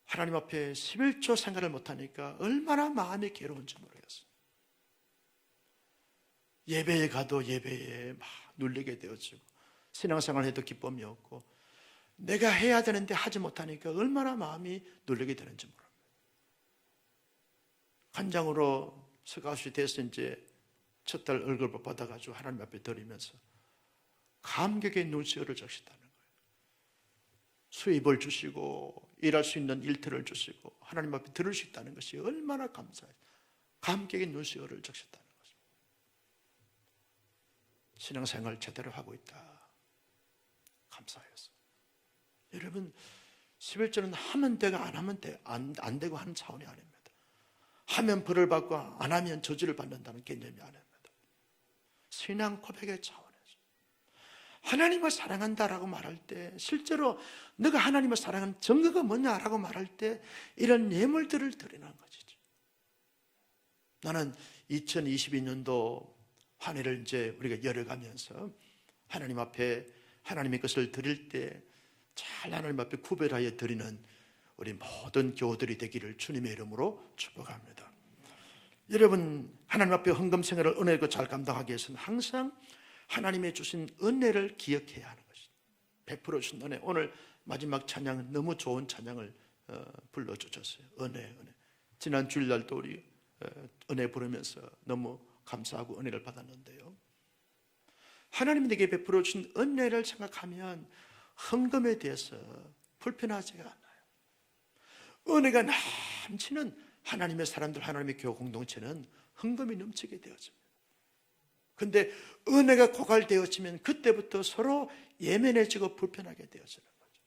하나님 앞에 11조 생활을 못하니까 얼마나 마음이 괴로운지 모르겠어요. 예배에 가도 예배에 막 눌리게 되어지고, 신앙생활을 해도 기쁨이 없고, 내가 해야 되는데 하지 못하니까 얼마나 마음이 눌리게 되는지 모릅니다. 관장으로 스카웃이 돼서 이제 첫 달 월급을 받아가지고 하나님 앞에 드리면서 감격의 눈시울을 적시다는 거예요. 수입을 주시고 일할 수 있는 일터를 주시고 하나님 앞에 들을 수 있다는 것이 얼마나 감사해요. 감격의 눈시울을 적셨다는 거죠. 신앙생활 제대로 하고 있다. 감사해서. 여러분, 11조는 하면 되고 안 하면 안 되고 하는 차원이 아닙니다. 하면 벌을 받고 안 하면 저주를 받는다는 개념이 아닙니다. 신앙 고백의 차원에서 하나님을 사랑한다라고 말할 때, 실제로 너가 하나님을 사랑하는 증거가 뭐냐라고 말할 때 이런 예물들을 드리는 것이죠. 나는 2022년도 한 해를 이제 우리가 열어가면서 하나님 앞에 하나님의 것을 드릴 때 잘 하나님 앞에 구별하여 드리는 우리 모든 교우들이 되기를 주님의 이름으로 축복합니다. 여러분, 하나님 앞에 헌금 생활을 은혜로 잘 감당하기 위해서는 항상 하나님의 주신 은혜를 기억해야 하는 것입니다. 베풀어 주신 은혜. 오늘 마지막 찬양은 너무 좋은 찬양을 불러주셨어요. 은혜. 지난 주일날도 우리 은혜 부르면서 너무 감사하고 은혜를 받았는데요, 하나님이 내게 베풀어 주신 은혜를 생각하면 헌금에 대해서 불편하지가 않아요. 은혜가 넘치는 하나님의 사람들, 하나님의 교회 공동체는 헌금이 넘치게 되어집니다. 그런데 은혜가 고갈되어지면 그때부터 서로 예민해지고 불편하게 되어지는 거죠.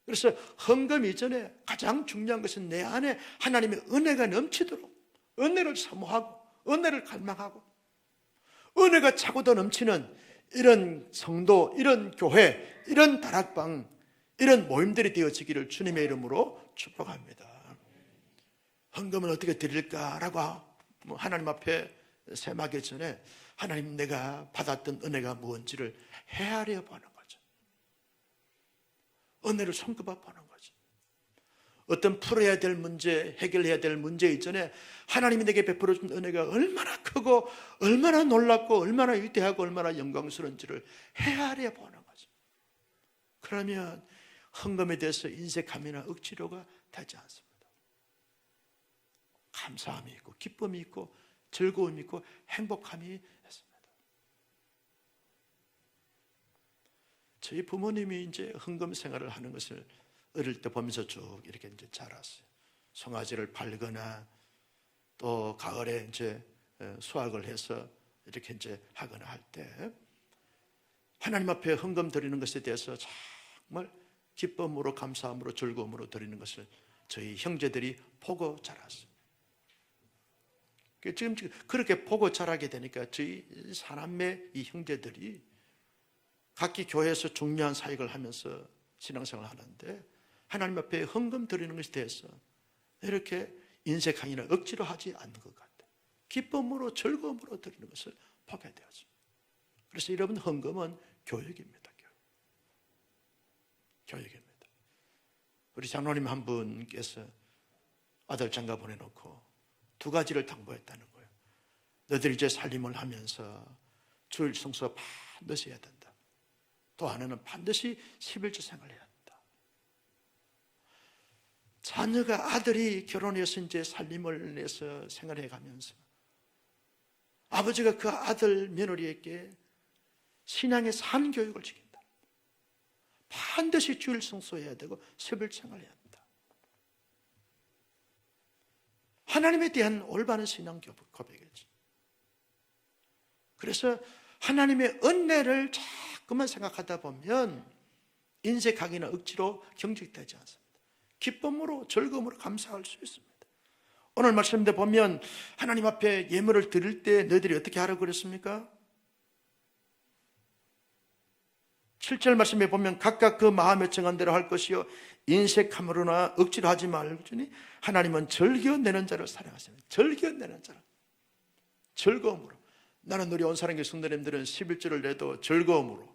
그래서 헌금 이전에 가장 중요한 것은 내 안에 하나님의 은혜가 넘치도록 은혜를 사모하고 은혜를 갈망하고, 은혜가 차고도 넘치는 이런 성도, 이런 교회, 이런 다락방, 이런 모임들이 되어지기를 주님의 이름으로 축복합니다. 헌금은 어떻게 드릴까라고 하나님 앞에 셈하기 전에 하나님, 내가 받았던 은혜가 무엇인지를 헤아려 보는 거죠. 은혜를 손꼽아 보는 거죠. 어떤 풀어야 될 문제, 해결해야 될 문제 이전에 하나님이 내게 베풀어 준 은혜가 얼마나 크고 얼마나 놀랍고 얼마나 위대하고 얼마나 영광스러운지를 헤아려 보는 거죠. 그러면 헌금에 대해서 인색함이나 억지로가 되지 않습니다. 감사함이 있고 기쁨이 있고 즐거움이 있고 행복함이 있습니다. 저희 부모님이 이제 헌금 생활을 하는 것을 어릴 때 보면서 쭉 이렇게 이제 자랐어요. 송아지를 팔거나 또 가을에 이제 수확을 해서 이렇게 이제 하거나 할 때 하나님 앞에 헌금 드리는 것에 대해서 정말 기쁨으로, 감사함으로, 즐거움으로 드리는 것을 저희 형제들이 보고 자랐어요. 지금 그렇게 보고 자라게 되니까 저희 사남매 이 형제들이 각기 교회에서 중요한 사역을 하면서 신앙생활을 하는데 하나님 앞에 헌금 드리는 것에 대해서 이렇게 인색하기나 억지로 하지 않는 것 같아요. 기쁨으로, 즐거움으로 드리는 것을 보게 되었습니다. 그래서 여러분, 헌금은 교육입니다. 교육입니다. 우리 장로님 한 분께서 아들 장가 보내놓고 2가지를 당부했다는 거예요. 너희들이 이제 살림을 하면서 주일 성수 반드시 해야 된다. 또 하나는 반드시 11조 생활해야 된다. 자녀가, 아들이 결혼해서 이제 살림을 내서 생활해 가면서 아버지가 그 아들 며느리에게 신앙의 산교육을 시킨다. 반드시 주일 성수해야 되고 sep일창을 해야 한다. 하나님에 대한 올바른 신앙 고백이지. 그래서 하나님의 은혜를 자꾸만 생각하다 보면 인색하기나 억지로 경직되지 않습니다. 기쁨으로 즐거움으로 감사할 수 있습니다. 오늘 말씀대 보면 하나님 앞에 예물을 드릴 때 너희들이 어떻게 하라고 그랬습니까? 7절 말씀에 보면 각각 그 마음에 정한 대로 할 것이요 인색함으로나 억지로 하지 말지니 하나님은 즐겨내는 자를 사랑하십니다. 즐겨내는 자를 즐거움으로. 나는 우리 온사랑교회 성도님들은 11조를 내도 즐거움으로,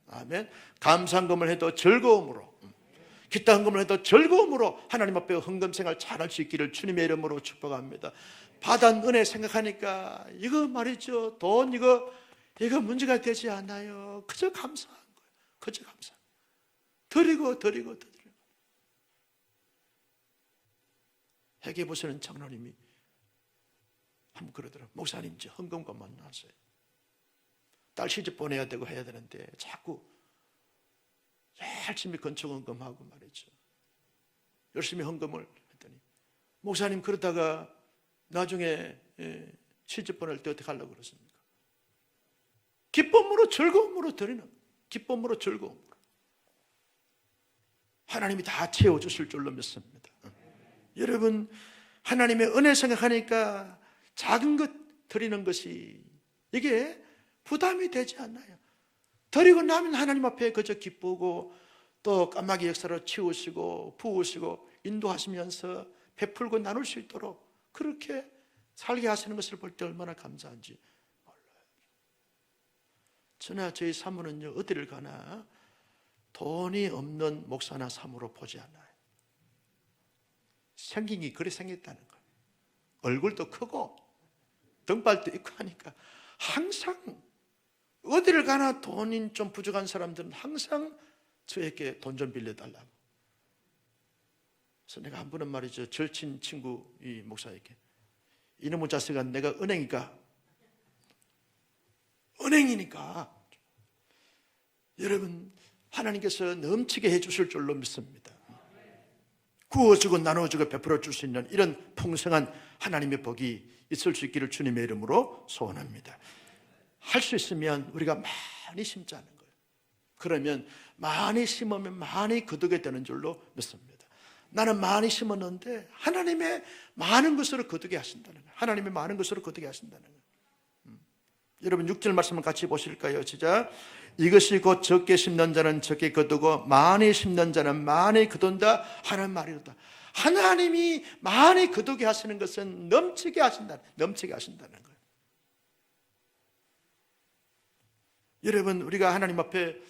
아멘, 감사헌금을 해도 즐거움으로, 기타 헌금을 해도 즐거움으로 하나님 앞에 헌금생활 잘할 수 있기를 주님의 이름으로 축복합니다. 받은 은혜 생각하니까 이거 말이죠, 돈 이거 문제가 되지 않아요. 그저 감사한 거예요. 그저 감사. 드리고 회개 보시는 장로님이 한번 그러더라고요. 목사님 이제 헌금과 만나세요. 딸 시집 보내야 되고 해야 되는데 자꾸 열심히 건축 헌금하고 말이죠. 열심히 헌금을 했더니 목사님 그러다가 나중에 시집 보낼 때 어떻게 하려고 그러십니까? 기쁨으로 즐거움으로 드리는, 기쁨으로 즐거움으로 하나님이 다 채워주실 줄로 믿습니다. 여러분, 하나님의 은혜 생각하니까 작은 것 드리는 것이 이게 부담이 되지 않아요. 드리고 나면 하나님 앞에 그저 기쁘고 또 까마귀 역사로 치우시고 부으시고 인도하시면서 베풀고 나눌 수 있도록 그렇게 살게 하시는 것을 볼 때 얼마나 감사한지 몰라요. 저나 저희 사모는요, 어디를 가나 돈이 없는 목사나 사모로 보지 않아요. 생긴 게 그래 생겼다는 거예요. 얼굴도 크고 등발도 있고 하니까 항상 어디를 가나 돈이 좀 부족한 사람들은 항상 저에게 돈 좀 빌려달라고. 그래서 내가 한 번은 말이죠, 절친 친구 이 목사에게 이놈의 자식아 내가 은행이니까 여러분 하나님께서 넘치게 해주실 줄로 믿습니다. 구워주고 나눠주고 베풀어 줄 수 있는 이런 풍성한 하나님의 복이 있을 수 있기를 주님의 이름으로 소원합니다. 할 수 있으면 우리가 많이 심자는 거예요. 그러면 많이 심으면 많이 거두게 되는 줄로 믿습니다. 나는 많이 심었는데 하나님의 많은 것으로 거두게 하신다는 거예요. 하나님의 많은 것으로 거두게 하신다는 거예요. 여러분 6절 말씀을 같이 보실까요? 시작. 이것이 곧 적게 심는 자는 적게 거두고 많이 심는 자는 많이 거둔다 하는 말이로다. 하나님이 많이 거두게 하시는 것은 넘치게 하신다는 거예요. 여러분 우리가 하나님 앞에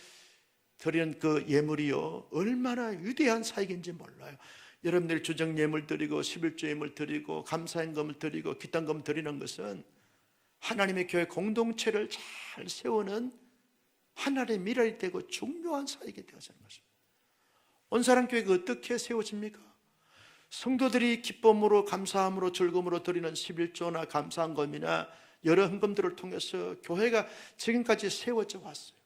드리는 그 예물이요 얼마나 위대한 사역인지 몰라요. 여러분들이 주정 예물 드리고 11조 예물 드리고 감사헌금을 드리고 기탄금 드리는 것은 하나님의 교회 공동체를 잘 세우는 하나님의 미랄이 되고 중요한 사역이 되어지는 것입니다. 온사랑 교회가 어떻게 세워집니까? 성도들이 기쁨으로 감사함으로 즐거움으로 드리는 11조나 감사헌금이나 여러 헌금들을 통해서 교회가 지금까지 세워져 왔어요.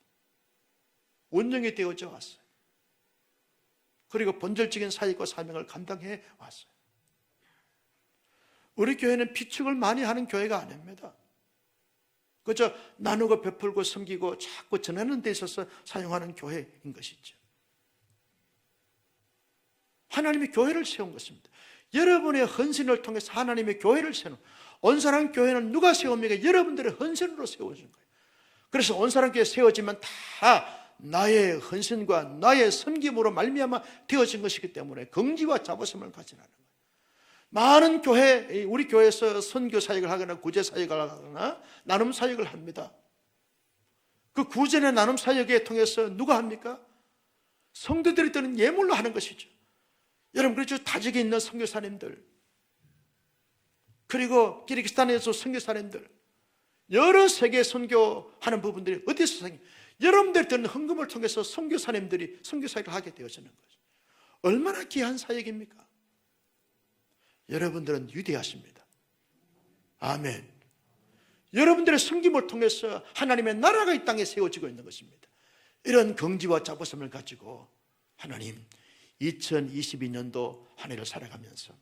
운영이 되어져 왔어요. 그리고 본질적인 사역과 사명을 감당해 왔어요. 우리 교회는 비축을 많이 하는 교회가 아닙니다. 그저 나누고 베풀고 섬기고 자꾸 전하는 데 있어서 사용하는 교회인 것이죠. 하나님의 교회를 세운 것입니다. 여러분의 헌신을 통해서 하나님의 교회를 세우는, 온사랑 교회는 누가 세웁니까? 여러분들의 헌신으로 세워진 거예요. 그래서 온사랑 교회 세워지면 다 나의 헌신과 나의 섬김으로 말미암아 되어진 것이기 때문에 긍지와 자부심을 가지라는 거예요. 많은 교회, 우리 교회에서 선교 사역을 하거나 구제 사역을 하거나 나눔 사역을 합니다. 그 구제나 나눔 사역에 통해서 누가 합니까? 성도들이 드는 예물로 하는 것이죠. 여러분 그렇죠. 타직에 있는 선교사님들, 그리고 키르기스탄에서 선교사님들, 여러 세계 선교하는 부분들이 어디서 생겨? 여러분들 드는 헌금을 통해서 선교사님들이 선교사역을 하게 되어지는 거죠. 얼마나 귀한 사역입니까? 여러분들은 위대하십니다. 아멘. 여러분들의 섬김을 통해서 하나님의 나라가 이 땅에 세워지고 있는 것입니다. 이런 긍지와 자부심을 가지고 하나님 2022년도 한 해를 살아가면서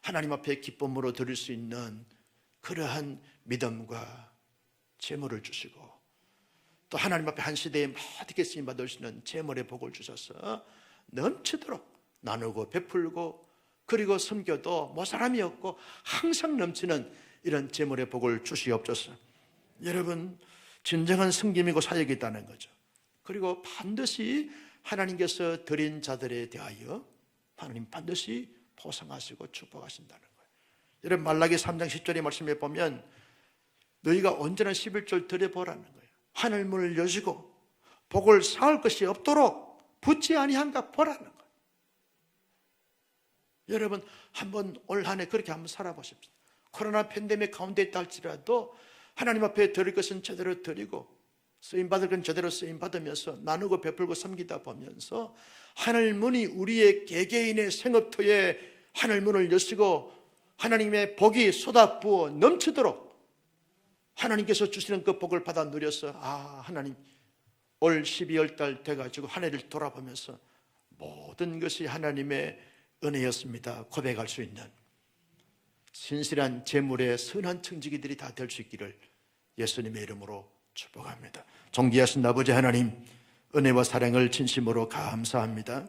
하나님 앞에 기쁨으로 드릴 수 있는 그러한 믿음과 재물을 주시고, 또 하나님 앞에 한 시대에 모두게 쓰임받을 수 있는 재물의 복을 주셔서 넘치도록 나누고 베풀고, 그리고 섬겨도 모자람이 없고 항상 넘치는 이런 재물의 복을 주시옵소서. 여러분, 진정한 섬김이고 사역이 있다는 거죠. 그리고 반드시 하나님께서 드린 자들에 대하여 하나님 반드시 보상하시고 축복하신다는 거예요. 여러분, 말라기 3장 10절의 말씀에 보면 너희가 언제나 11절 드려보라는 거예요. 하늘 문을 여시고 복을 쌓을 것이 없도록 붙지 아니한가 보라는 거예요. 여러분, 한번 올 한 해 그렇게 한번 살아보십시오. 코로나 팬데믹 가운데 있다 할지라도 하나님 앞에 드릴 것은 제대로 드리고 쓰임받을 건 제대로 쓰임받으면서 나누고 베풀고 섬기다 보면서 하늘 문이 우리의 개개인의 생업터에 하늘 문을 여시고 하나님의 복이 쏟아부어 넘치도록 하나님께서 주시는 그 복을 받아 누려서 하나님 올 12월 달 돼가지고 한 해를 돌아보면서 모든 것이 하나님의 은혜였습니다 고백할 수 있는 신실한 재물의 선한 청지기들이 다 될 수 있기를 예수님의 이름으로 축복합니다. 존귀하신 아버지 하나님, 은혜와 사랑을 진심으로 감사합니다.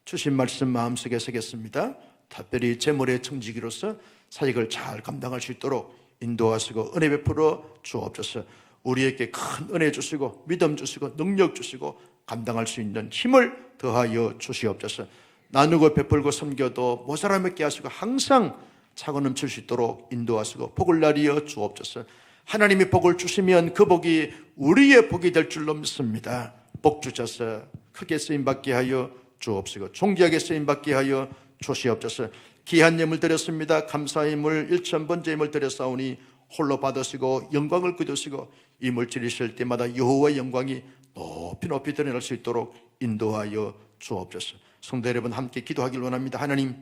주신 말씀 마음속에 새겼습니다. 특별히 재물의 청지기로서 사역을 잘 감당할 수 있도록 인도하시고 은혜 베풀어 주옵소서. 우리에게 큰 은혜 주시고 믿음 주시고 능력 주시고 감당할 수 있는 힘을 더하여 주시옵소서. 나누고 베풀고 섬겨도 모자람 있게 하시고 항상 차고 넘칠 수 있도록 인도하시고 복을 나리어 주옵소서. 하나님이 복을 주시면 그 복이 우리의 복이 될 줄로 믿습니다. 복 주셔서 크게 쓰임받게 하여 주옵시고 존귀하게 쓰임받게 하여 주시옵소서. 귀한 예물 드렸습니다. 감사의 예물 1,000번째 예물 드렸사오니 홀로 받으시고 영광을 거두시고 이 물질이실 때마다 여호와의 영광이 높이 높이 드러날 수 있도록 인도하여 주옵소서. 성도 여러분, 함께 기도하길 원합니다. 하나님,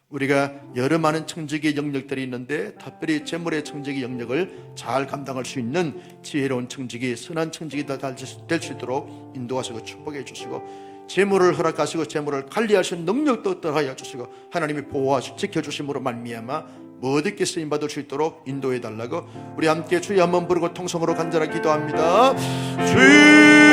우리가 여러 많은 청지기 영역들이 있는데 특별히 재물의 청지기 영역을 잘 감당할 수 있는 지혜로운 청지기, 선한 청지기가 될 수 있도록 인도하시고 축복해 주시고 재물을 허락하시고 재물을 관리할 수 있는 능력도 더하여 주시고 하나님이 보호하시고 지켜주심으로 말미암아 모두께 쓰임받을 수 있도록 인도해 달라고 우리 함께 주여 한번 부르고 통성으로 간절하게 기도합니다. 주여